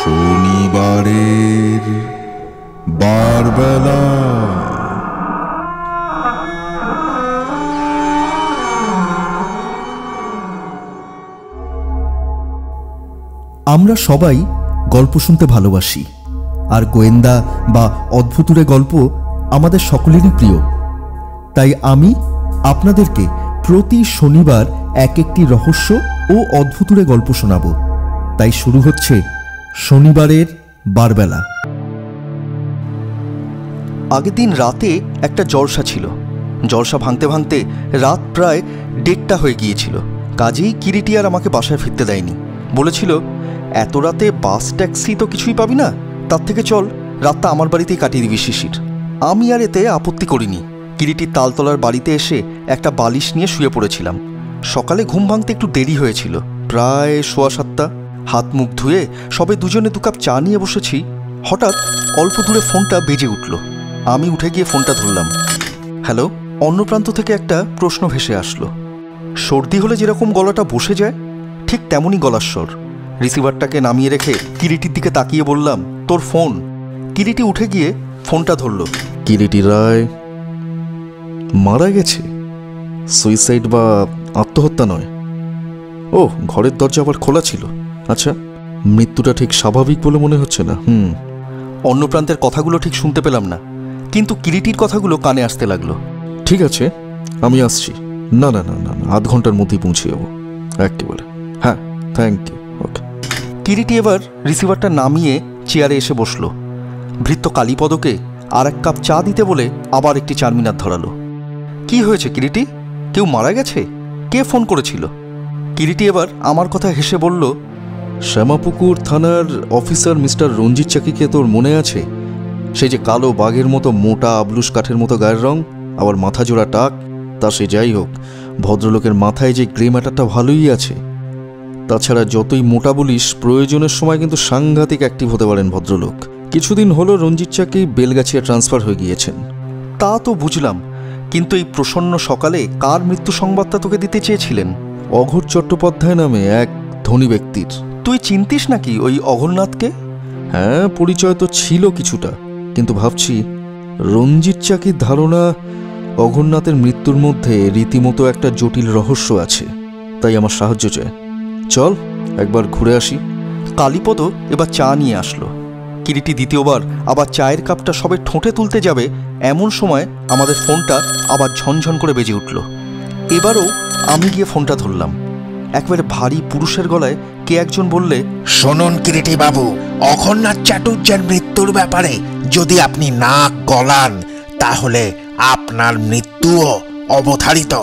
শনিবারের বারবেলা। আমরা সবাই গল্প শুনতে ভালোবাসি, আর গোয়েন্দা বা অদ্ভুতুড়ে গল্প আমাদের সকলেরই প্রিয়। তাই আমি আপনাদেরকে প্রতি শনিবার এক একটি রহস্য ও অদ্ভুতুড়ে গল্প শোনাব। তাই শুরু হচ্ছে শনিবারের বারবেলা। আগের দিন রাতে একটা জলসা ছিল। জলসা ভাঙতে ভাঙতে রাত প্রায় 1:30 হয়ে গিয়েছিল। কাজেই কিরিটি আর আমাকে বাসায় ফিরতে দেয়নি। বলেছিল, এত রাতে বাস ট্যাক্সি তো কিছুই পাবি না, তার থেকে চল রাতটা আমার বাড়িতেই কাটিয়ে দিবি শিশির। আমি আর এতে আপত্তি করিনি। কিরিটির তালতলার বাড়িতে এসে একটা বালিশ নিয়ে শুয়ে পড়েছিলাম। সকালে ঘুম ভাঙতে একটু দেরি হয়েছিল, প্রায় 7:15। হাত মুখ ধুয়ে সবে দুজনে 2 কাপ চা নিয়ে বসেছি। হঠাৎ অল্প দূরে ফোনটা বেজে উঠল। আমি উঠে গিয়ে ফোনটা ধরলাম। হ্যালো। অন্য প্রান্ত থেকে একটা প্রশ্ন ভেসে আসলো। সর্দি হলে যেরকম গলাটা বসে যায়, ঠিক তেমনই গলার স্বর। রিসিভারটাকে নামিয়ে রেখে কিরিটির দিকে তাকিয়ে বললাম, তোর ফোন। কিরিটি উঠে গিয়ে ফোনটা ধরল। কিরিটি রায় মারা গেছে? সুইসাইড বা আত্মহত্যা নয়? ও, ঘরের দরজা আবার খোলা ছিল। আচ্ছা, মৃত্যুটা ঠিক স্বাভাবিক বলে মনে হচ্ছে না। অন্য প্রান্তের কথাগুলো ঠিক শুনতে পেলাম না, কিন্তু কিরিটির কথাগুলো কানে আসতে লাগলো। ঠিক আছে, আমি আসছি। না না না না, আধ ঘন্টার মধ্যেই পৌঁছে যাবো একেবারে। হ্যাঁ, থ্যাংক ইউ। ওকে। কিরিটি এবার রিসিভারটা নামিয়ে চেয়ারে এসে বসলো। ভৃত্য কালীপদকে আর 1 কাপ চা দিতে বলে আবার একটি চারমিনার ধরালো। কি হয়েছে কিরিটি? কেউ মারা গেছে? কে ফোন করেছিল? কিরিটি এবার আমার কথা হেসে বলল, শ্যামাপুকুর থানার অফিসার মিস্টার রঞ্জিত চাকিকে তোর মনে আছে? সেই যে কালো বাঘের মতো মোটা আবলুস কাঠের মতো গায়ের রং, আবার মাথা জোড়া টাক। তা সে যাই হোক, ভদ্রলোকের মাথায় যে গ্রে ম্যাটারটা ভালোই আছে। তাছাড়া যতই মোটা বলিস, প্রয়োজনের সময় কিন্তু সাংঘাতিক অ্যাক্টিভ হতে পারেন ভদ্রলোক। কিছুদিন হলো রঞ্জিত চাকি বেলগাছিয়া ট্রান্সফার হয়ে গিয়েছেন। তা তো বুঝলাম, কিন্তু এই প্রসন্ন সকালে কার মৃত্যু সংবাদটা তোকে দিতে চেয়েছিলেন? অঘোর চট্টোপাধ্যায় নামে এক ধনী ব্যক্তির। তুই চিনতিস নাকি ওই অঘোরনাথকে? হ্যাঁ, পরিচয় তো ছিল কিছুটা, কিন্তু ভাবছি রঞ্জিত চাকির ধারণা অঘোরনাথের মৃত্যুর মধ্যে রীতিমতো একটা জটিল রহস্য আছে। তাই আমার সাহায্য চাই। চল একবার ঘুরে আসি। কালীপদ এবার চা নিয়ে আসলো। কিরিটি দ্বিতীয়বার আবার চায়ের কাপটা সবে ঠোঁটে তুলতে যাবে, এমন সময় আমাদের ফোনটা আবার ঝনঝন করে বেজে উঠল। এবারও আমি গিয়ে ফোনটা ধরলাম। একবারে ভারী পুরুষের গলায় কে একজন বললে, শুনুন কিরিটি বাবু, অঘোরনাথ চাটুর্যের মৃত্যুর ব্যাপারে যদি আপনি নাক গলান, তাহলে আপনার মৃত্যুও অবধারিত।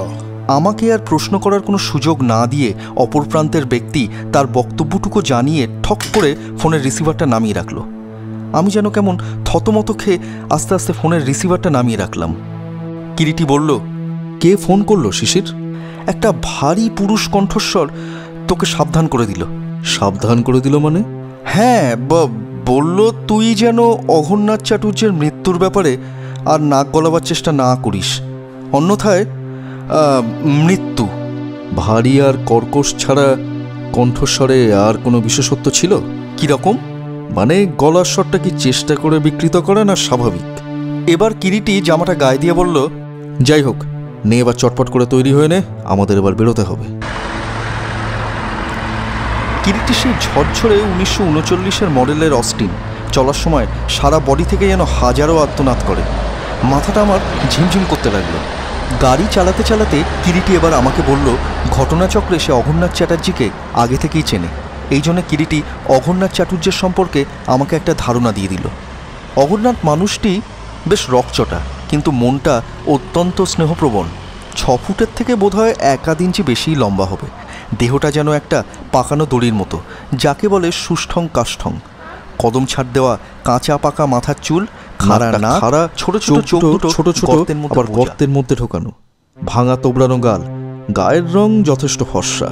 আমাকে আর প্রশ্ন করার কোনো সুযোগ না দিয়ে অপর প্রান্তের ব্যক্তি তার বক্তব্যটুকু জানিয়ে ঠক করে ফোনের রিসিভারটা নামিয়ে রাখলো। আমি যেন কেমন থতমত খেয়ে আস্তে আস্তে ফোনের রিসিভারটা নামিয়ে রাখলাম। কিরিটি বলল, কে ফোন করলো শিশির? একটা ভারী পুরুষ কণ্ঠস্বর তোকে সাবধান করে দিল। সাবধান করে দিল মানে? হ্যাঁ, বলল তুই যেন অঘোরনাথ চাটুর্যের মৃত্যুর ব্যাপারে আর নাক গলাবার চেষ্টা না করিস, অন্যথায় মৃত্যু। ভারী আর কর্কশ ছাড়া কণ্ঠস্বরে আর কোনো বিশেষত্ব ছিল? কিরকম? মানে গলার স্বরটা কি চেষ্টা করে বিকৃত করে না স্বাভাবিক? এবার কিরিটি জামাটা গায়ে দিয়ে বলল, যাই হোক, নে এবার চটপট করে তৈরি হয়ে নে, আমাদের এবার বেরোতে হবে। কিরিটি সেই ঝরঝরে 1939-এর মডেলের অস্টিন। চলার সময় সারা বডি থেকে যেন হাজারো আর্তনাদ করে। মাথাটা আমার ঝিমঝিম করতে লাগলো। গাড়ি চালাতে চালাতে কিরিটি এবার আমাকে বলল, ঘটনাচক্রে সে অঘোরনাথ চ্যাটার্জিকে আগে থেকেই চেনে। এই জন্য কিরিটি অঘোরনাথ চাটুর্যের সম্পর্কে আমাকে একটা ধারণা দিয়ে দিল। অঘোরনাথ মানুষটি বেশ রকচটা, কিন্তু মনটা অত্যন্ত স্নেহপ্রবণ। 6 ফুটের থেকে বোধহয় 1 ইঞ্চি বেশিই লম্বা হবে। দেহটা যেন একটা পাকানো দড়ির মতো, যাকে বলে সুষ্ঠং কাষ্ঠং। কদম ছাড় দেওয়া কাঁচা পাকা মাথার চুল, খাড়া না খাড়া ছোট ছোট চোখ দুটো ছোট ছোট আবার গর্তের মধ্যে ঢোকানো, ভাঙা তোবড়ানো গাল, গায়ের রং যথেষ্ট ফর্সা।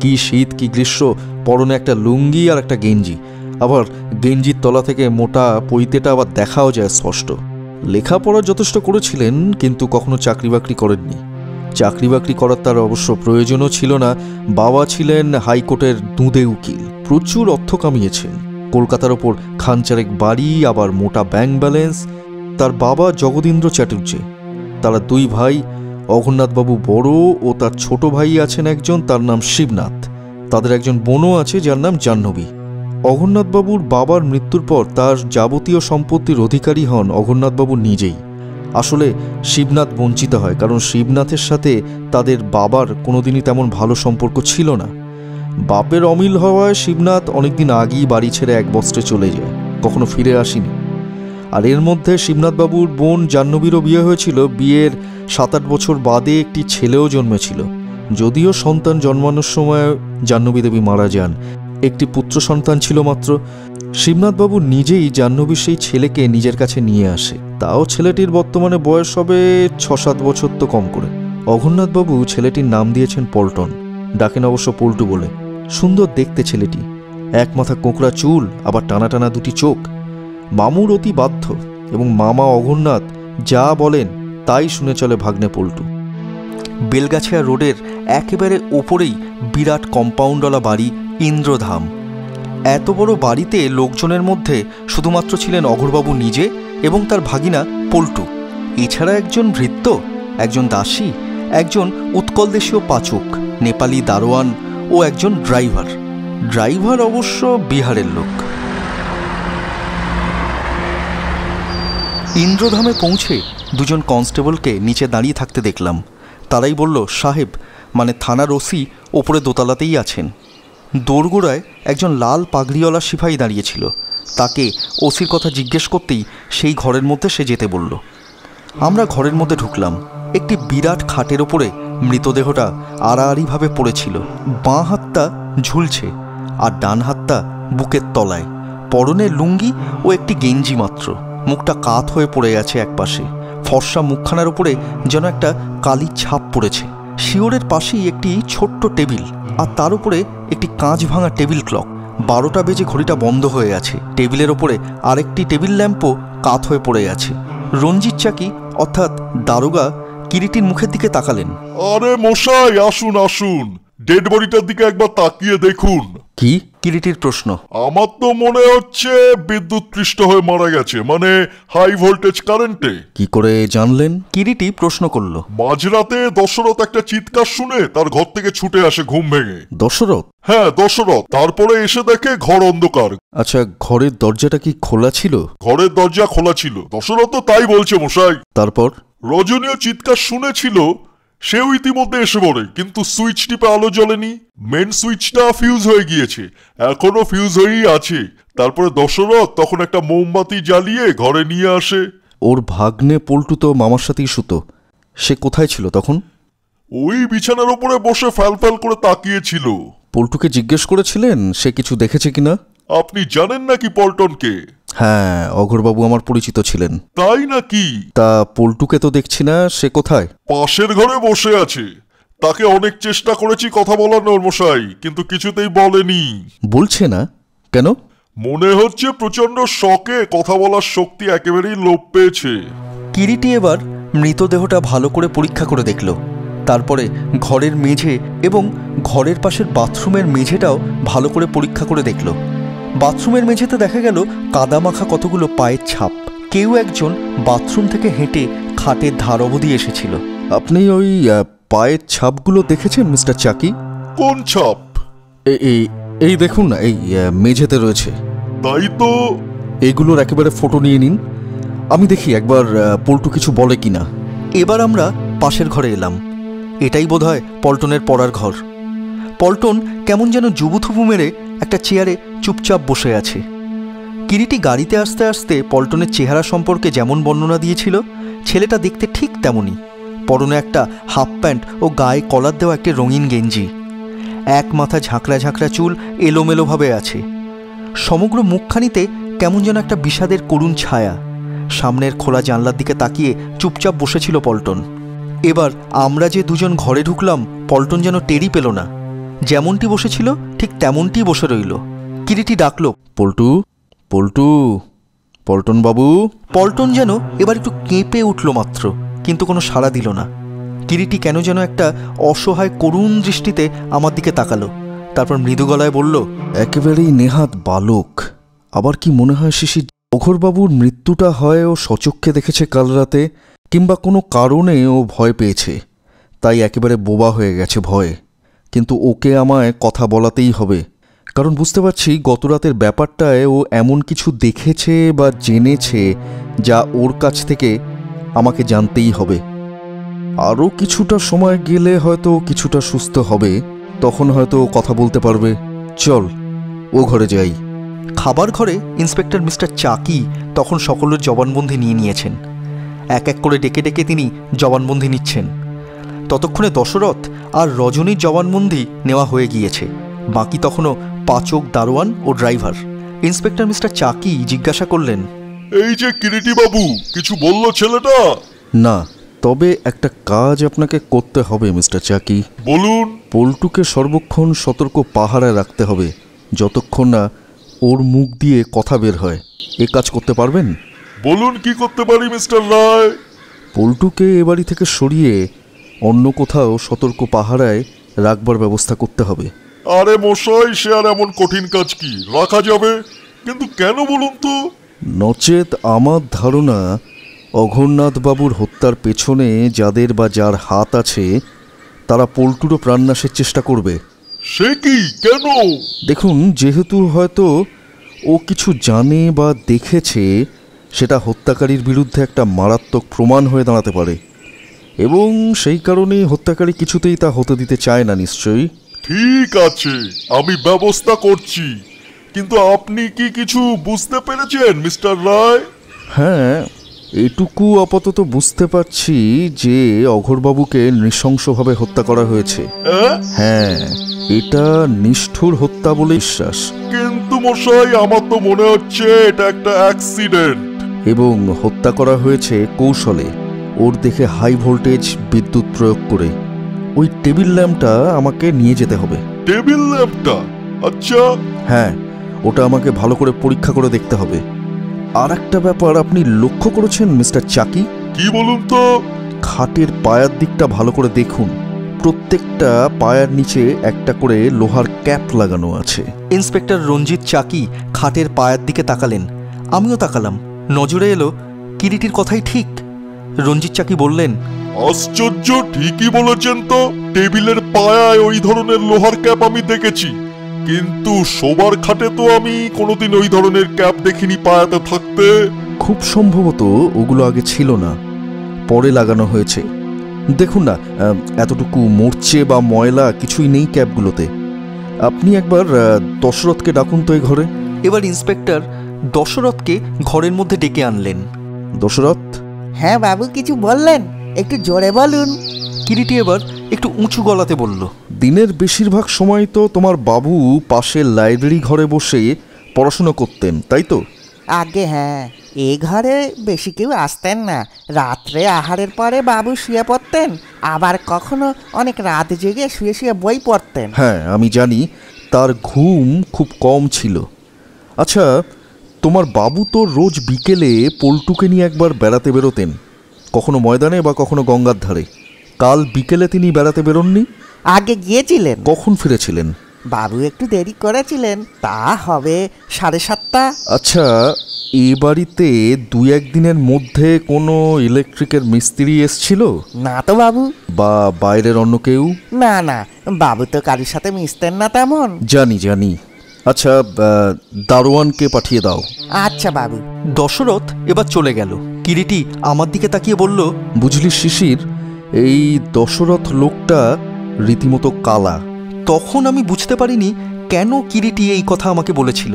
কি শীত কি গ্রীষ্ম, পরনে একটা লুঙ্গি আর একটা গেঞ্জি, আবার গেঞ্জির তলা থেকে মোটা পৈতেটা আবার দেখাও যায় স্পষ্ট। লেখাপড়া যথেষ্ট করেছিলেন, কিন্তু কখনো চাকরি বাকরি করেননি। চাকরি বাকরি করার তার অবশ্য প্রয়োজনও ছিল না। বাবা ছিলেন হাইকোর্টের দুঁদে উকিল, প্রচুর অর্থ কামিয়েছেন। কলকাতার ওপর খানচারেক বাড়ি, আবার মোটা ব্যাংক ব্যালেন্স। তার বাবা জগদীন্দ্র চ্যাটুর্যে, তারা দুই ভাই, অঘোরনাথবাবু বড় ও তার ছোট ভাই আছেন একজন, তার নাম শিবনাথ। তাদের একজন বোনও আছে যার নাম জাহ্নবী। অঘোরনাথবাবুর বাবার মৃত্যুর পর তার যাবতীয় সম্পত্তির অধিকারী হন অঘোরনাথবাবু নিজেই। আসলে শিবনাথ বঞ্চিত হয়, কারণ শিবনাথের সাথে তাদের বাবার কোনোদিনই তেমন ভালো সম্পর্ক ছিল না। বাপের অমিল হওয়ায় শিবনাথ অনেকদিন আগেই বাড়ি ছেড়ে এক বস্ত্রে চলে যায়, কখনো ফিরে আসেনি। আর এর মধ্যে শিবনাথবাবুর বোন জাহ্নবীরও বিয়ে হয়েছিল। বিয়ের 7-8 বছর বাদে একটি ছেলেও জন্মেছিল। যদিও সন্তান জন্মানোর সময় জাহ্নবী দেবী মারা যান, একটি পুত্র সন্তান ছিল মাত্র। শিবনাথবাবু নিজেই জাহ্নবীর সেই ছেলেকে নিজের কাছে নিয়ে আসে। তাও ছেলেটির বর্তমানে বয়স হবে 6-7 বছর তো কম করে। অঘোরনাথবাবু ছেলেটির নাম দিয়েছেন পল্টন, ডাকেন অবশ্য পল্টু বলে। সুন্দর দেখতে ছেলেটি, এক মাথা কোঁকড়া চুল, আবার টানা টানা দুটি চোখ। মামুর অতি বাধ্য এবং মামা অঘোরনাথ যা বলেন তাই শুনে চলে ভাগ্নে পল্টু। বেলগাছিয়া রোডের একেবারে ওপরেই বিরাট কম্পাউন্ডওয়ালা বাড়ি ইন্দ্রধাম। এত বড় বাড়িতে লোকজনের মধ্যে শুধুমাত্র ছিলেন অঘোরবাবু নিজে এবং তার ভাগিনা পল্টু। এছাড়া একজন ভৃত্য, একজন দাসী, একজন উৎকলদেশীয় পাচক, নেপালি দারোয়ান ও একজন ড্রাইভার। ড্রাইভার অবশ্য বিহারের লোক। ইন্দ্রধামে পৌঁছে দুজন কনস্টেবলকে নিচে দাঁড়িয়ে থাকতে দেখলাম। তারাই বলল, সাহেব মানে থানার ওসি ওপরে দোতলাতেই আছেন। দোরগোড়ায় একজন লাল পাগড়িওয়ালা সিপাহী দাঁড়িয়েছিল। তাকে ওসির কথা জিজ্ঞেস করতেই সেই ঘরের মধ্যে সে যেতে বলল। আমরা ঘরের মধ্যে ঢুকলাম। একটি বিরাট খাটের ওপরে মৃতদেহটা আড়াআড়িভাবে পড়েছিল। বাঁ হাতটা ঝুলছে আর ডান হাতটা বুকের তলায়। পরনে লুঙ্গি ও একটি গেঞ্জি মাত্র। মুখটা কাত হয়ে পড়ে আছে একপাশে। ফর্সা মুখখানার উপরে যেন একটা কালির ছাপ পড়েছে। শিওরের পাশেই একটি ছোট্ট টেবিল, আর তার উপরে একটি কাঁচ ভাঙা টেবিল ক্লক। 12টা বেজে ঘড়িটা বন্ধ হয়ে আছে। টেবিলের ওপরে আরেকটি টেবিল ল্যাম্পও কাত হয়ে পড়ে আছে। রঞ্জিত চাকি অর্থাৎ দারোগা কিরিটির মুখের দিকে তাকালেন। আরে মশাই, আসুন আসুন, ডেড বডিটার দিকে একবার তাকিয়ে দেখুন। কি? কিরিটির প্রশ্ন। আমার তো মনে হচ্ছে বিদ্যুৎ পৃষ্ঠ হয়ে মারা গেছে, মানে হাই ভোল্টেজ কারেন্টে। কি করে জানলেন? কিরিটি প্রশ্ন করল। মাঝরাতে দশরথ একটা চিৎকার শুনে তার ঘর থেকে ছুটে আসে ঘুম ভেঙে। দশরথ? হ্যাঁ, দশরথ। তারপরে এসে দেখে ঘর অন্ধকার। আচ্ছা, ঘরের দরজাটা কি খোলা ছিল? ঘরের দরজা খোলা ছিল, দশরথ তো তাই বলছে মশাই। তারপর? রজনীয় চিৎকার শুনেছিল, সেও ইতিমধ্যে এসে পড়ে, কিন্তু সুইচ টিপে আলো জ্বলেনি। মেন সুইচটা ফিউজ হয়ে গিয়েছে, এখনো ফিউজ হয়েই আছে। তারপরে দশরথ তখন একটা মোমবাতি জ্বালিয়ে ঘরে নিয়ে আসে। ওর ভাগ্নে পল্টু তো মামার সাথেই শুতো, সে কোথায় ছিল তখন? ওই বিছানার উপরে বসে ফ্যাল ফ্যাল করে তাকিয়েছিল। পল্টুকে জিজ্ঞেস করেছিলেন সে কিছু দেখেছে কিনা? আপনি জানেন নাকি পল্টনকে? হ্যাঁ, অঘোরবাবু আমার পরিচিত ছিলেন। তাই নাকি? তা পল্টুকে তো দেখছি না, সে কোথায়? পাশের ঘরে বসে আছে। তাকে অনেক চেষ্টা করেছি কথা বলানোর মশাই, কিন্তু কিছুতেই বলেনি। বলছে না কেন? মনে হচ্ছে প্রচন্ড শকে কথা বলার শক্তি একেবারেই লোপ পেয়েছে। কিরিটি এবার মৃতদেহটা ভালো করে পরীক্ষা করে দেখল। তারপরে ঘরের মেঝে এবং ঘরের পাশের বাথরুমের মেঝেটাও ভালো করে পরীক্ষা করে দেখল। বাথরুমের মেঝেতে দেখা গেল কাদামাখা কতগুলো পায়ের ছাপ। কেউ একজন বাথরুম থেকে হেঁটে খাটের ধার অবধি এসেছিল। আপনি ওই পায়ের ছাপগুলো দেখেছেন মিস্টার চাকি? কোন ছাপ? এই দেখুন না, এই মেঝেতে রয়েছে। তাই তো। এইগুলোর একেবারে ফটো নিয়ে নিন, আমি দেখি একবার পল্টু কিছু বলে কিনা। এবার আমরা পাশের ঘরে এলাম। এটাই বোধহয় পল্টনের পড়ার ঘর। পল্টন কেমন যেন জুবুথুবু মেরে একটা চেয়ারে চুপচাপ বসে আছে। কিরিটি গাড়িতে আসতে আসতে পল্টনের চেহারা সম্পর্কে যেমন বর্ণনা দিয়েছিল, ছেলেটা দেখতে ঠিক তেমনই। পরনে একটা হাফ প্যান্ট ও গায়ে কলার দেওয়া একটা রঙিন গেঞ্জি। এক মাথা ঝাঁকড়া ঝাঁকড়া চুল এলোমেলোভাবে আছে। সমগ্র মুখখানিতে কেমন যেন একটা বিষাদের করুণ ছায়া। সামনের খোলা জানলার দিকে তাকিয়ে চুপচাপ বসেছিল পল্টন। এবার আমরা যে দুজন ঘরে ঢুকলাম, পল্টন যেন টেরই পেল না। যেমনটি বসেছিল ঠিক তেমনটিই বসে রইল। কিরিটি ডাকল, পল্টু, পল্টু, পল্টন বাবু। পল্টন যেন এবার একটু কেঁপে উঠল মাত্র, কিন্তু কোনো সাড়া দিল না। কিরিটি কেন যেন একটা অসহায় করুণ দৃষ্টিতে আমার দিকে তাকালো। তারপর মৃদু গলায় বলল, একেবারেই নেহাত বালক, আবার কি মনে হয় শিশির, অঘোরবাবুর মৃত্যুটা হয় ও সচক্ষে দেখেছে কাল রাতে, কিংবা কোনো কারণে ও ভয় পেয়েছে, তাই একেবারে বোবা হয়ে গেছে ভয়ে। কিন্তু ওকে আমায় কথা বলাতেই হবে, কারণ বুঝতে পারছি গত রাতের ব্যাপারটায় ও এমন কিছু দেখেছে বা জেনেছে যা ওর কাছ থেকে আমাকে জানতেই হবে। আরও কিছুটা সময় গেলে হয়তো কিছুটা সুস্থ হবে, তখন হয়তো কথা বলতে পারবে। চল ও ঘরে যাই। খাবার ঘরে ইন্সপেক্টর মিস্টার চাকি তখন সকলের জবানবন্দি নিয়ে নিয়েছেন। এক এক করে ডেকে ডেকে তিনি জবানবন্দি নিচ্ছেন। ততক্ষণে দশরথ আর রজনীর জবানবন্দি নেওয়া হয়ে গিয়েছে, বাকি তখনও পাচক, দারোয়ান ও ড্রাইভার। ইন্সপেক্টর মিস্টার চাকি জিজ্ঞাসা করলেন, এই যে কিরিটি বাবু, কিছু বললো ছেলেটা? না, তবে একটা কাজ আপনাকে করতে হবে মিস্টার চাকি। বলুন। পল্টুকে সর্বক্ষণ সতর্ক পাহারায় রাখতে হবে, যতক্ষণ না ওর মুখ দিয়ে কথা বের হয়। এ কাজ করতে পারবেন? বলুন কি করতে পারি মিস্টার রায়। পল্টুকে এ বাড়ি থেকে সরিয়ে অন্য কোথাও সতর্ক পাহারায় রাখবার ব্যবস্থা করতে হবে। আরে মশাই, সে আর এমন কঠিন কাজ কি, রাখা যাবে, কিন্তু কেন বলুন তো? নচেত আমার ধারণা অঘোরনাথবাবুর হত্যার পেছনে যাদের বা যার হাত আছে তারা পল্টুরও প্রাণনাশের চেষ্টা করবে। সে কি, কেন? দেখুন, যেহেতু হয়তো ও কিছু জানে বা দেখেছে, সেটা হত্যাকারীর বিরুদ্ধে একটা মারাত্মক প্রমাণ হয়ে দাঁড়াতে পারে, এবং সেই কারণেই হত্যাকারী কিছুতেই তা হতে দিতে চায় না। নিশ্চয়ই। ঠিক আছে, আমি ব্যবস্থা করছি, কিন্তু আপনি কি কিছু বুঝতে পেরেছেন মিস্টার রায়? হ্যাঁ, এটুকু আপাতত বুঝতে পারছি যে অঘোরবাবুকে নৃশংসভাবে হত্যা করা হয়েছে। হ্যাঁ, এটা নিষ্ঠুর হত্যা বলে বিশ্বাস। কিন্তু মশাই, আমার তো মনে হচ্ছে এটা একটা অ্যাক্সিডেন্ট। এবং হত্যা করা হয়েছে কৌশলে, ওর দেখে হাই ভোল্টেজ বিদ্যুৎ প্রয়োগ করে। ওই টেবিল ল্যাম্পটা আমাকে নিয়ে যেতে হবে। টেবিল ল্যাম্পটা? আচ্ছা। হ্যাঁ, ওটা আমাকে ভালো করে পরীক্ষা করে দেখতে হবে। আর একটা ব্যাপার আপনি লক্ষ্য করেছেন মিস্টার চাকি? কি বলুন তো? খাটের পায়ার দিকটা ভালো করে দেখুন। প্রত্যেকটা পায়ার নিচে একটা করে লোহার ক্যাপ লাগানো আছে। ইন্সপেক্টর রঞ্জিত চাকি খাটের পায়ের দিকে তাকালেন। আমিও তাকালাম। নজরে এলো কিরিটির কথাই ঠিক। রঞ্জিত চাকি বললেন, আশ্চর্য, ঠিকই বলেছেন তো। টেবিলের পায়ায় ওই ধরনের লোহার ক্যাপ আমি দেখেছি, কিন্তু শোবার খাটে তো আমি কোনোদিন ওই ধরনের ক্যাপ দেখিনি পায়াতে থাকতে। খুব সম্ভবত ওগুলো আগে ছিল না, পরে লাগানো হয়েছে। দেখুন না, এতটুকু মরচে বা ময়লা কিছুই নেই ক্যাপগুলোতে। আপনি একবার দশরথকে ডাকুন তো এই ঘরে। এবার ইন্সপেক্টর দশরথকে ঘরের মধ্যে ডেকে আনলেন। দশরথ। হ্যাঁ বাবু, কিছু বললেন? একটু জোরে বলুন। কিরিটি এবার একটু উঁচু গলাতে বলল, দিনের বেশিরভাগ সময় তো তোমার বাবু পাশের লাইব্রেরি ঘরে বসে পড়াশুনো করতেন, তাই তো? আগে হ্যাঁ, এ ঘরে বেশি কেউ আসতেন না। রাত্রে আহারের পরে বাবু শুয়ে পড়তেন, আবার কখনো অনেক রাত জেগে শুয়ে শুয়ে বই পড়তেন। হ্যাঁ, আমি জানি তার ঘুম খুব কম ছিল। আচ্ছা, তোমার বাবু তো রোজ বিকেলে পল্টুকে নিয়ে একবার বেড়াতে বেরোতেন, কখনো ময়দানে বা কখনো গঙ্গার ধারে। কাল বিকেলে তিনি বেড়াতে বেরোননি? আগে গিয়েছিলেন। কখন ফিরেছিলেন? বাবু একটু দেরি করেছিলেন, তা হবে 7:30। আচ্ছা, এ বাড়িতে 2-1 দিনের মধ্যে কোনো ইলেকট্রিকের মিস্ত্রি এসছিল? না তো বাবু। বা বাইরের অন্য কেউ? না না, বাবু তো কারোর সাথে মিশতেন না তেমন। জানি জানি। আচ্ছা, দারোয়ানকে পাঠিয়ে দাও। আচ্ছা বাবু। দশরথ এবার চলে গেল। কিরিটি আমার দিকে তাকিয়ে বলল, বুঝলি শিশির, এই দশরথ লোকটা রীতিমতো কালা। তখন আমি বুঝতে পারিনি কেন কিরিটি এই কথা আমাকে বলেছিল।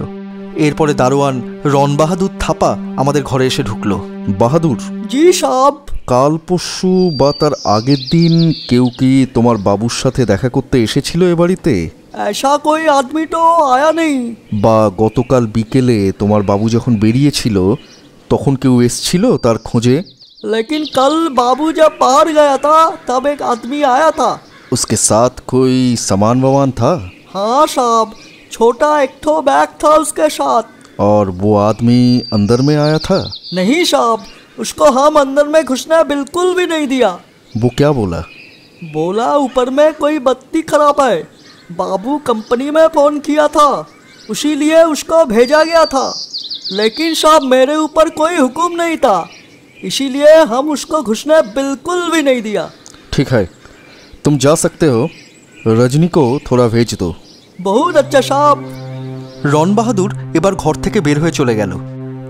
এরপরে দারোয়ান রণবাহাদুর থাপা আমাদের ঘরে এসে ঢুকলো। বাহাদুর। জি সাব। কাল পরশু বা তার আগের দিন কেউ কি তোমার বাবুর সাথে দেখা করতে এসেছিল এ বাড়িতে? ऐसा कोई आदमी तो आया नहीं। বা গতকাল বিকেলে তোমার বাবু যখন বেরিয়েছিল তখন কেউ এসছিল তার খোঁজে? लेकिन कल बाबू जब बाहर गया था तब एक आदमी आया था। उसके साथ कोई सामान वामान था? हाँ साहब, छोटा एक ठो बैग था उसके साथ। और वो आदमी अंदर में आया था? नहीं साहब, उसको हम अंदर में घुसने बिल्कुल भी नहीं दिया। वो क्या बोला? बोला ऊपर में कोई बत्ती खराब है, बाबू कंपनी में फोन किया था, उसी लिए उसको भेजा गया था। लेकिन साहब मेरे ऊपर कोई हुक्म नहीं था, इसीलिए हम उसको घुसने बिल्कुल भी नहीं दिया। ठीक है, तुम जा सकते हो। रजनी को थोड़ा भेज दो। बहुत अच्छा साहब। রন বাহাদুর এবার ঘর থেকে বের হয়ে চলে গেল।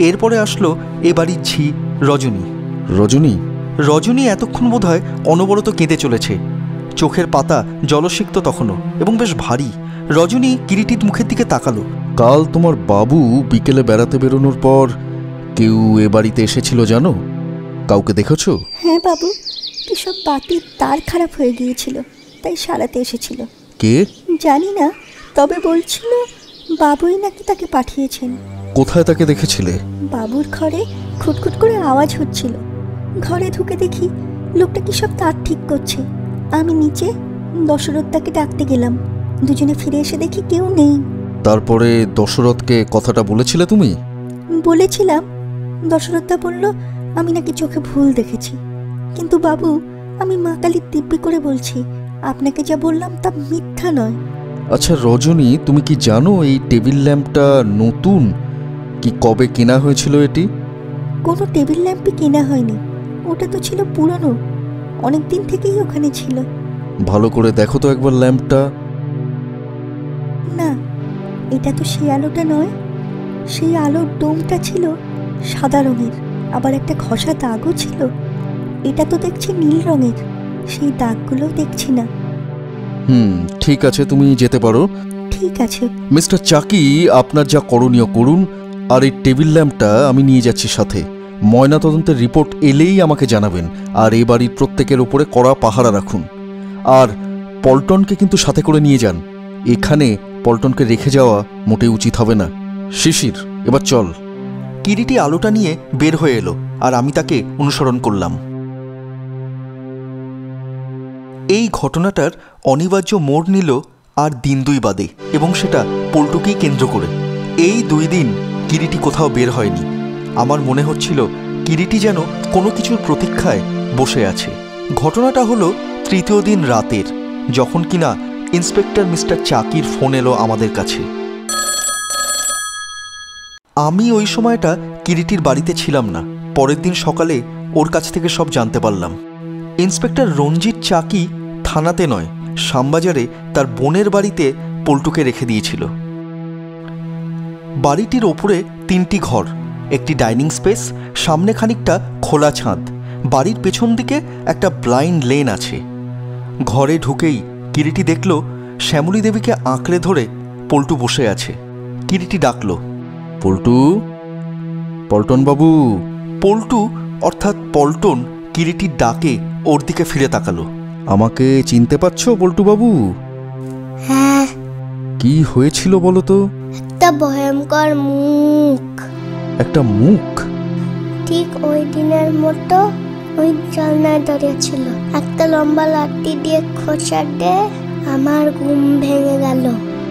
এরপরে আসলো এ বাড়ির ঝি রজনী। রজনী? রজনী এতক্ষণ বোধহয় অনবরত কেঁদে চলেছে। চোখের পাতা জলসিক্ত তখনও এবং বেশ ভারী। রজনী কিরিটির মুখের দিকে তাকালো। কাল তোমার বাবু বিকেলে বেড়াতে বেরোনোর পর কেউ এ বাড়িতে এসেছিল জানো? কাউকে দেখেছো? হ্যাঁ বাবু, কিসব বাতির তার খারাপ হয়ে গিয়েছিল, তাই সারাতে এসেছিল। কে? জানি না, তবে বলছিল বাবুই নাকি তাকে পাঠিয়েছেন। কোথায় তাকে দেখেছিলে? বাবুর ঘরে খুটখুট করে আওয়াজ হচ্ছিল। ঘরে ঢুকে দেখি লোকটা কি সব তার ঠিক করছে। আমি নিচে দশরথদাকে ডাকতে গেলাম। দুজনে ফিরে এসে দেখি কেউ নেই। তারপরে দশরথকে কথাটা বলেছিলে তুমি? বলেছিলাম। দশরথদা বলল আমি নাকি চোখে ভুল দেখেছি। কিন্তু বাবু, আমি মা কালীর দিব্যি করে বলছি, আপনাকে যা বললাম তা মিথ্যা নয়। আচ্ছা রজনী, তুমি কি জানো এই টেবিল ল্যাম্পটা নতুন কি কবে কেনা হয়েছিল? এটি কোনো টেবিল ল্যাম্পই কেনা হয়নি, ওটা তো ছিল পুরনো, অনেক দিন থেকেই ওখানে ছিল। ভালো করে দেখো তো একবার ল্যাম্পটা। না, এটা তো সেই আলোটা নয়। সেই আলোর ডোমটা ছিল সাদা রঙের, আবার একটা ঘষা দাগও ছিল। এটা তো দেখছি নীল রঙের, সেই দাগগুলো দেখছি না। ঠিক আছে, তুমি যেতে পারো। ঠিক আছে মিস্টার চাকি, আপনার যা করণীয় করুন। আর এই টেবিল ল্যাম্পটা আমি নিয়ে যাচ্ছি সাথে। ময়নাতদন্তের রিপোর্ট এলেই আমাকে জানাবেন। আর এই বাড়ির প্রত্যেকের উপরে কড়া পাহারা রাখুন। আর পল্টনকে কিন্তু সাথে করে নিয়ে যান। এখানে পল্টনকে রেখে যাওয়া মোটেই উচিত হবে না। শিশির, এবার চল। কিরিটি আলোটা নিয়ে বের হয়ে এলো আর আমি তাকে অনুসরণ করলাম। এই ঘটনাটার অনিবার্য মোড় নিল আর দিন দুই বাদে, এবং সেটা পল্টুকেই কেন্দ্র করে। এই 2 দিন কিরিটি কোথাও বের হয়নি। আমার মনে হচ্ছিল কিরিটি যেন কোনো কিছুর প্রতীক্ষায় বসে আছে। ঘটনাটা হলো 3য় দিন রাতের, যখন কিনা ইন্সপেক্টর মিস্টার চাকির ফোন এলো আমাদের কাছে। আমি ওই সময়টা কিরিটির বাড়িতে ছিলাম না। পরের দিন সকালে ওর কাছ থেকে সব জানতে পারলাম। ইন্সপেক্টর রঞ্জিত চাকি থানাতে নয়, শ্যামবাজারে তার বোনের বাড়িতে পল্টুকে রেখে দিয়েছিল। বাড়িটির ওপরে 3টি ঘর, একটি ডাইনিং স্পেস, সামনে খানিকটা খোলা ছাদ। বাড়ির পেছন দিকে একটা ব্লাইন্ড লেন আছে। ঘরে ঢুকেই কিরিটি দেখল শ্যামলী দেবীকে আঁকড়ে ধরে পল্টু বসে আছে। কিরিটি ডাকল, পল্টু, পল্টন বাবু। পল্টু অর্থাৎ পল্টন কিরিটির ডাকে ওর দিকে ফিরে তাকালো। আমাকে চিনতে পারছো পল্টু বাবু? হ্যাঁ। কি হয়েছিল বলো তো? একটা ভয়ঙ্কর মুখ। একটা মুখ? ঠিক ওই দিনের মতো ওই জানলায় দাঁড়িয়ে ছিল। একটা লম্বা লাঠি দিয়ে খোঁচা দিয়ে আমার ঘুম ভেঙে গেল।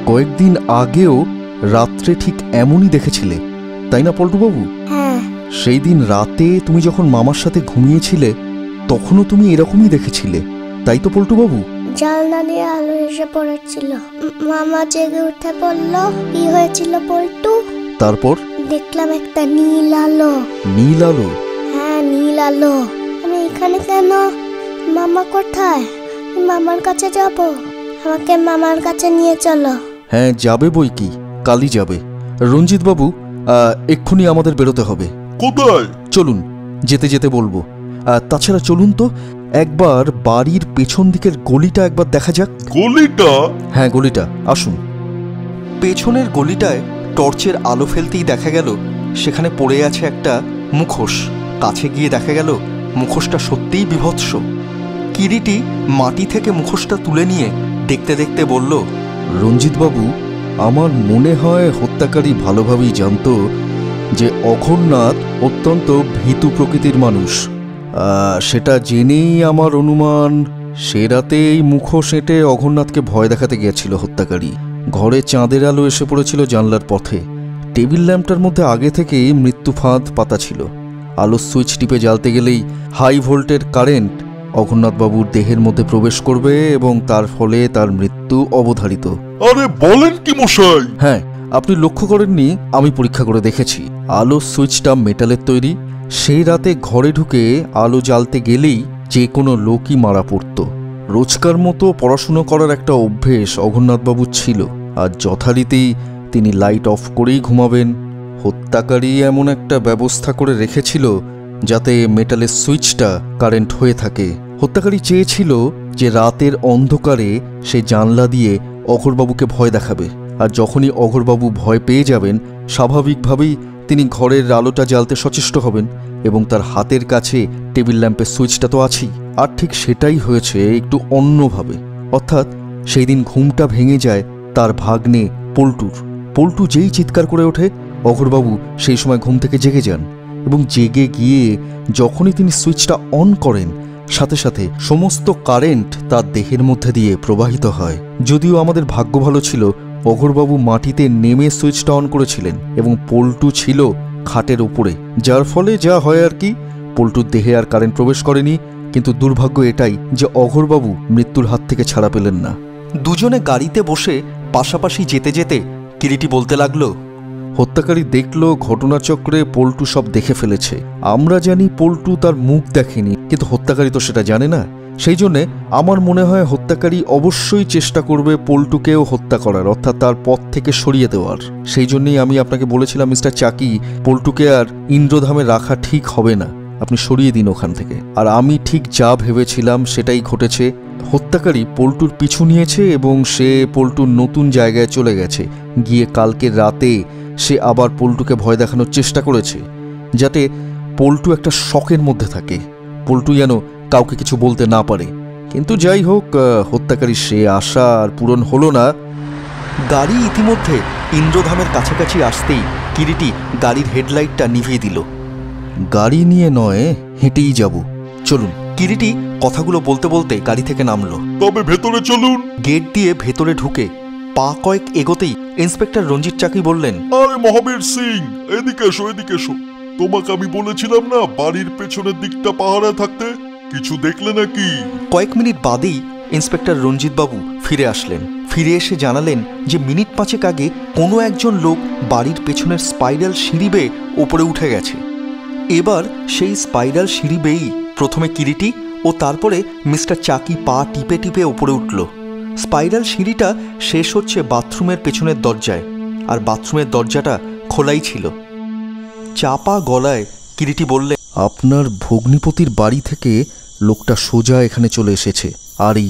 কয়েকদিন আগেও রাত্রে ঠিক এমনই দেখেছিলে, তাই না পল্টু বাবু? হ্যাঁ। সেই দিন রাতে তুমি যখন মামার সাথে ঘুমিয়েছিলে তখনও তুমি এরকমই দেখেছিলে, তাই তো পল্টু বাবু? জানলা দিয়ে আলো এসে পড়েছিল। মামা জেগে উঠে বলল, কি হয়েছিল পল্টু? তারপর দেখলাম একটা নীল আলো। নীল আলো? হ্যাঁ, নীল আলো। আমি এখানে কেন? মামা কোথায়? মামার কাছে যাব। আমাকে মামার কাছে নিয়ে চলো। হ্যাঁ যাবে বই কি, কালই যাবে। রঞ্জিত বাবু, এক্ষুনি আমাদের বেরোতে হবে। কোথায়? চলুন, যেতে যেতে বলবো। তাছাড়া চলুন তো একবার বাড়ির পেছন দিকের গলিটা একবার দেখা যাক। গলিটা? হ্যাঁ গলিটা, আসুন। পেছনের গলিটায় টর্চের আলো ফেলতেই দেখা গেল সেখানে পড়ে আছে একটা মুখোশ। কাছে গিয়ে দেখা গেল মুখোশটা সত্যিই বিভৎস। কিরিটি মাটি থেকে মুখোশটা তুলে নিয়ে দেখতে দেখতে বলল, রঞ্জিত বাবু, আমার মনে হয় হত্যাকারী ভালোভাবেই জানত যে অঘোরনাথ অত্যন্ত ভীতু প্রকৃতির মানুষ। সেটা জেনেই আমার অনুমান সে রাতে এই মুখোশ এঁটে অঘোরনাথকে ভয় দেখাতে গিয়েছিল হত্যাকারী। ঘরে চাঁদের আলো এসে পড়েছিল জানলার পথে। টেবিল ল্যাম্পটার মধ্যে আগে থেকেই মৃত্যু ফাঁদ পাতা ছিল। আলোর সুইচ টিপে জ্বালতে গেলেই হাই ভোল্টের কারেন্ট অঘোরনাথবাবুর দেহের মধ্যে প্রবেশ করবে এবং তার ফলে তার মৃত্যু অবধারিত। আরে বলেন কি মশাই? হ্যাঁ, আপনি লক্ষ্য করেননি, আমি পরীক্ষা করে দেখেছি। আলো সুইচটা মেটালের তৈরি। সেই রাতে ঘরে ঢুকে আলো জ্বালতে গেলেই যে কোনো লোকই মারা পড়ত। রোজকার মতো পড়াশুনো করার একটা অভ্যেস অঘোরনাথবাবুর ছিল, আর যথারীতি তিনি লাইট অফ করেই ঘুমাবেন। হত্যাকারী এমন একটা ব্যবস্থা করে রেখেছিল যাতে মেটালের সুইচটা কারেন্ট হয়ে থাকে। হত্যাকারী চেয়েছিল যে রাতের অন্ধকারে সে জানলা দিয়ে অঘোরবাবুকে ভয় দেখাবে, আর যখনই অঘোরবাবু ভয় পেয়ে যাবেন স্বাভাবিকভাবেই তিনি ঘরের আলোটা জ্বালতে সচেষ্ট হবেন, এবং তার হাতের কাছে টেবিল ল্যাম্পের সুইচটা তো আছেই। আর ঠিক সেটাই হয়েছে, একটু অন্যভাবে। অর্থাৎ সেই দিন ঘুমটা ভেঙে যায় তার ভাগ্নে পল্টুর। পল্টু যেই চিৎকার করে ওঠে, অঘোরবাবু সেই সময় ঘুম থেকে জেগে যান, এবং জেগে গিয়ে যখনই তিনি সুইচটা অন করেন সাথে সাথে সমস্ত কারেন্ট তার দেহের মধ্যে দিয়ে প্রবাহিত হয়। যদিও আমাদের ভাগ্য ভালো ছিল, অঘোরবাবু মাটিতে নেমে সুইচটা অন করেছিলেন এবং পল্টু ছিল খাটের উপরে, যার ফলে যা হয় আর কি, পল্টুর দেহে আর কারেন্ট প্রবেশ করেনি। কিন্তু দুর্ভাগ্য এটাই যে অঘোরবাবু মৃত্যুর হাত থেকে ছাড়া পেলেন না। দুজনে গাড়িতে বসে পাশাপাশি যেতে যেতে কিরিটি বলতে লাগলো, হত্যাকারী দেখল ঘটনাচক্রে পল্টু সব দেখে ফেলেছে। আমরা জানি পল্টু তার মুখ দেখেনি, কিন্তু হত্যাকারী তো সেটা জানে না। সেই জন্যে আমার মনে হয় হত্যাকারী অবশ্যই চেষ্টা করবে পল্টুকেও হত্যা করার, অর্থাৎ তার পথ থেকে সরিয়ে দেওয়ার। সেই জন্যই আমি আপনাকে বলেছিলাম মিস্টার চাকি, পল্টুকে আর ইন্দ্রধামে রাখা ঠিক হবে না, আপনি সরিয়ে দিন ওখান থেকে। আর আমি ঠিক যা ভেবেছিলাম সেটাই ঘটেছে। হত্যাকারী পল্টুর পিছু নিয়েছে এবং সে পল্টুর নতুন জায়গায় চলে গেছে। গিয়ে কালকে রাতে সে আবার পল্টুকে ভয় দেখানোর চেষ্টা করেছে, যাতে পল্টু একটা শকের মধ্যে থাকে, পল্টু যেন কাউকে কিছু বলতে না পারে। কিন্তু যাই হোক, হত্যাকারী সে আশা আর পূরণ হলো না। গাড়ি ইতিমধ্যে ইন্দ্রধামের কাছাকাছি আসতেই কিরিটি গাড়ির হেডলাইটটা নিভিয়ে দিল। গাড়ি নিয়ে নয়, হেঁটেই যাব, চলুন। কিরিটি কথাগুলো বলতে বলতে গাড়ি থেকে নামলো। তবে ভেতরে চলুন। গেট দিয়ে ভেতরে ঢুকে পা কয়েক এগোতেই ইন্সপেক্টর রঞ্জিত চাকি বললেন, আরে মহাবীর সিং, এদিকে এসো, এদিকে এসো। তোমাকে আমি বলেছিলাম না বাড়ির পেছনের দিকটা পাহারায় থাকতে? কিছু দেখলে নাকি? কয়েক মিনিট বাদেই ইন্সপেক্টর রঞ্জিত বাবু ফিরে আসলেন। ফিরে এসে জানালেন যে মিনিট 5 আগে কোনো একজন লোক বাড়ির পেছনের স্পাইরাল সিঁড়ি বেয়ে ওপরে উঠে গেছে। এবার সেই স্পাইরাল সিঁড়ি বেয়েই প্রথমে কিরিটি ও তারপরে মিস্টার চাকি পা টিপে টিপে ওপরে উঠল। স্পাইরাল সিঁড়িটা শেষ হচ্ছে বাথরুমের পেছনের দরজায়, আর বাথরুমের দরজাটা খোলাই ছিল। চাপা গলায় কিরিটি বললে, আপনার ভগ্নিপতির বাড়ি থেকে লোকটা সোজা এখানে চলে এসেছে, আর এই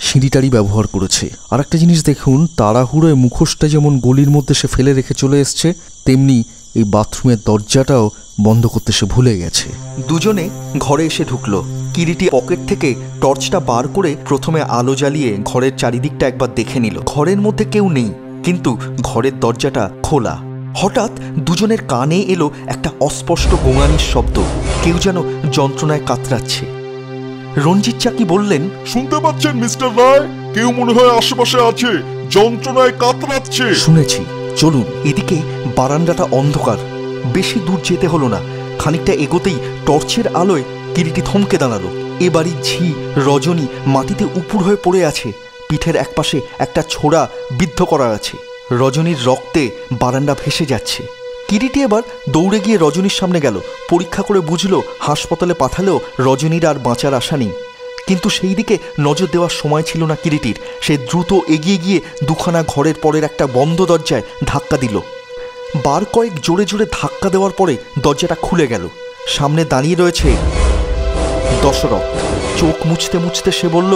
সিঁড়িটারই ব্যবহার করেছে। আর একটা জিনিস দেখুন, তাড়াহুড়োয় মুখোশটা যেমন গলির মধ্যে সে ফেলে রেখে চলে এসছে, তেমনি এই বাথরুমের দরজাটাও বন্ধ করতে সে ভুলে গেছে। দুজনে ঘরে এসে ঢুকলো। কিরিটি পকেট থেকে টর্চটা বার করে প্রথমে আলো জ্বালিয়ে ঘরের চারিদিকটা একবার দেখে নিল। ঘরের মধ্যে কেউ নেই, কিন্তু ঘরের দরজাটা খোলা। হঠাৎ দুজনের কানে এলো একটা অস্পষ্ট গোঙানির শব্দ, কেউ যেন যন্ত্রণায় কাতরাচ্ছে। রঞ্জিত চাকি বললেন, শুনতে পাচ্ছেন মিস্টার রায়? কেউ মনে হয় আশেপাশে আছে, যন্ত্রণায় কাতরাচ্ছে। শুনেছি, চলুন। এদিকে বারান্দাটা অন্ধকার, বেশি দূর যেতে হলো না। খানিকটা এগোতেই টর্চের আলোয় কিরিটি থমকে দাঁড়ালো। এ বাড়ির ঝি রজনী মাটিতে উপুড় হয়ে পড়ে আছে, পিঠের একপাশে একটা ছোড়া বিদ্ধ করা আছে। রজনীর রক্তে বারান্দা ভেসে যাচ্ছে। কিরিটি এবার দৌড়ে গিয়ে রজনীর সামনে গেল। পরীক্ষা করে বুঝলো হাসপাতালে পাঠালেও রজনীর আর বাঁচার আশা নেই। কিন্তু সেই দিকে নজর দেওয়ার সময় ছিল না কিরিটির। সে দ্রুত এগিয়ে গিয়ে দুখানা ঘরের পরের একটা বন্ধ দরজায় ধাক্কা দিল। বার কয়েক জোরে জোরে ধাক্কা দেওয়ার পরে দরজাটা খুলে গেল। সামনে দাঁড়িয়ে রয়েছে দশরথ। চোখ মুছতে মুছতে সে বলল,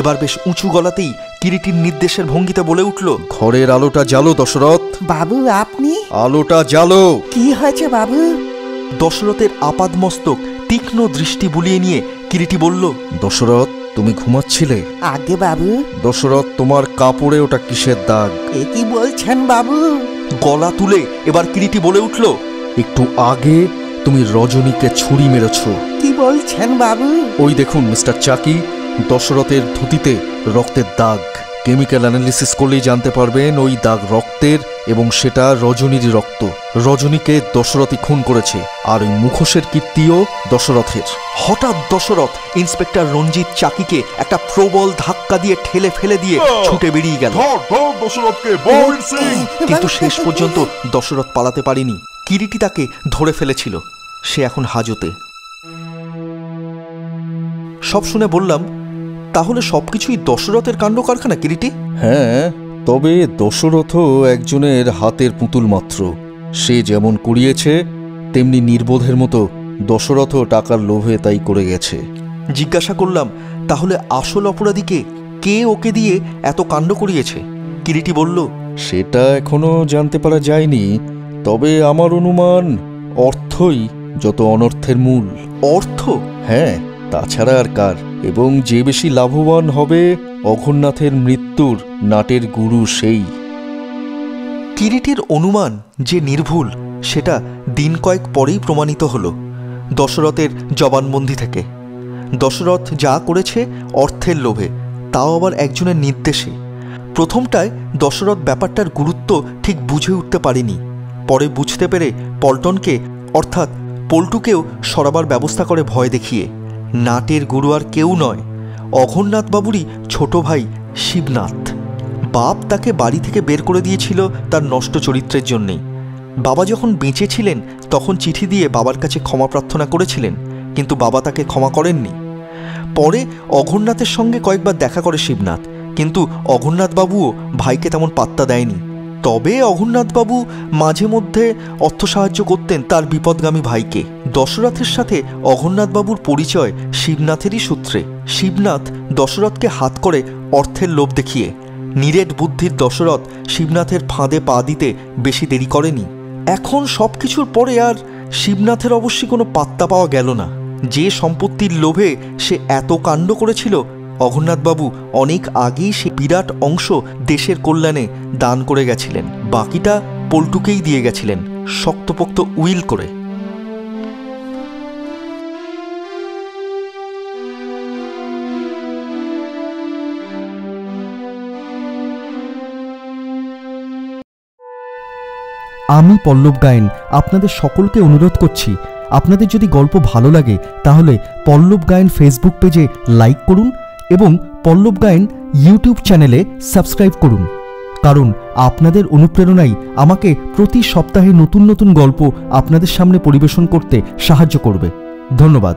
এবার বেশ উঁচু গলাতেই কিরিটির নির্দেশের ভঙ্গিতে বলে উঠল, ঘরের আলোটা জ্বালো দশরথ। বাবু আপনি? আলোটা জ্বালো। কি হয়েছে বাবু? দশরথের আপাদমস্তক তীক্ষ্ণ দৃষ্টি বুলিয়ে নিয়ে কিরিটি বলল, দশরথ, তুমি ঘুমাচ্ছিলে? আগে বাবু। দশরথ, তোমার কাপড়ে ওটা কিসের দাগ? এ কি বলছেন বাবু? গলা তুলে এবার কিরিটি বলে উঠল, একটু আগে তুমি রজনীকে ছুরি মেরেছ। কি বলছেন বাবু? ওই দেখুন মিস্টার চাকি, দশরথের ধুতিতে রক্তের দাগ। কেমিক্যাল অ্যানালিসিস করলেই জানতে পারবেন ওই দাগ রক্তের, এবং সেটা রজনীরই রক্ত। রজনীকে দশরথই খুন করেছে, আর ওই মুখোশের কীর্তিও দশরথের। হঠাৎ দশরথ ইন্সপেক্টর রঞ্জিত চাকিকে একটা প্রবল ধাক্কা দিয়ে ঠেলে ফেলে দিয়ে ছুটে বেরিয়ে গেল। কিন্তু শেষ পর্যন্ত দশরথ পালাতে পারেনি। কিরিটি তাকে ধরে ফেলেছিল। সে এখন হাজতে। সব শুনে বললাম, তাহলে সবকিছুই দশরথের কাণ্ড কারখানা কিরিটি? হ্যাঁ, তবে দশরথও একজনের হাতের পুতুল মাত্র। সে যেমন করিয়েছে তেমনি নির্বোধের মতো দশরথও টাকার লোভে তাই করে গেছে। জিজ্ঞাসা করলাম, তাহলে আসল অপরাধীকে কে ওকে দিয়ে এত কাণ্ড করিয়েছে? কিরিটি বলল, সেটা এখনো জানতে পারা যায়নি, তবে আমার অনুমান অর্থই যত অনর্থের মূল। অর্থ? হ্যাঁ, তাছাড়া আর কার? এবং যে বেশি লাভবান হবে অঘোরনাথের মৃত্যুর নাটের গুরু সেই। কিরিটির অনুমান যে নির্ভুল সেটা দিন কয়েক পরেই প্রমাণিত হল দশরথের জবানবন্দি থেকে। দশরথ যা করেছে অর্থের লোভে, তাও আবার একজনের নির্দেশে। প্রথমটায় দশরথ ব্যাপারটার গুরুত্ব ঠিক বুঝে উঠতে পারেনি। পরে বুঝতে পেরে পল্টনকে অর্থাৎ পল্টুকেও সরাবার ব্যবস্থা করে ভয় দেখিয়ে। নাটের গুরু আর কেউ নয়, অঘোরনাথবাবুরই ছোট ভাই শিবনাথ। বাপ তাকে বাড়ি থেকে বের করে দিয়েছিল তার নষ্ট চরিত্রের জন্যেই। বাবা যখন বেঁচে ছিলেন তখন চিঠি দিয়ে বাবার কাছে ক্ষমা প্রার্থনা করেছিলেন, কিন্তু বাবা তাকে ক্ষমা করেননি। পরে অঘোরনাথের সঙ্গে কয়েকবার দেখা করে শিবনাথ, কিন্তু অঘোরনাথবাবুও ভাইকে তেমন পাত্তা দেয়নি। তবে অঘোরনাথবাবু মাঝে মধ্যে অর্থ সাহায্য করতেন তার বিপদগামী ভাইকে। দশরথের সাথে অঘোরনাথবাবুর পরিচয় শিবনাথেরই সূত্রে। শিবনাথ দশরথকে হাত করে অর্থের লোভ দেখিয়ে। নিরেট বুদ্ধির দশরথ শিবনাথের ফাঁদে পা দিতে বেশি দেরি করেনি। এখন সব কিছুর পরে আর শিবনাথের অবশ্যই কোনো পাত্তা পাওয়া গেল না। যে সম্পত্তির লোভে সে এত কাণ্ড করেছিল, অঘোরনাথবাবু অনেক আগেই সে বিরাট অংশ দেশের কল্যাণে দান করে গেছিলেন। বাকিটা পল্টুকেই দিয়ে গেছিলেন শক্তপোক্ত উইল করে। আমি পল্লব গায়েন আপনাদের সকলকে অনুরোধ করছি, আপনাদের যদি গল্প ভালো লাগে তাহলে পল্লব গায়েন ফেসবুক পেজে লাইক করুন এবং পল্লব গায়েন ইউটিউব চ্যানেলে সাবস্ক্রাইব করুন, কারণ আপনাদের অনুপ্রেরণাই আমাকে প্রতি সপ্তাহে নতুন নতুন গল্প আপনাদের সামনে পরিবেশন করতে সাহায্য করবে। ধন্যবাদ।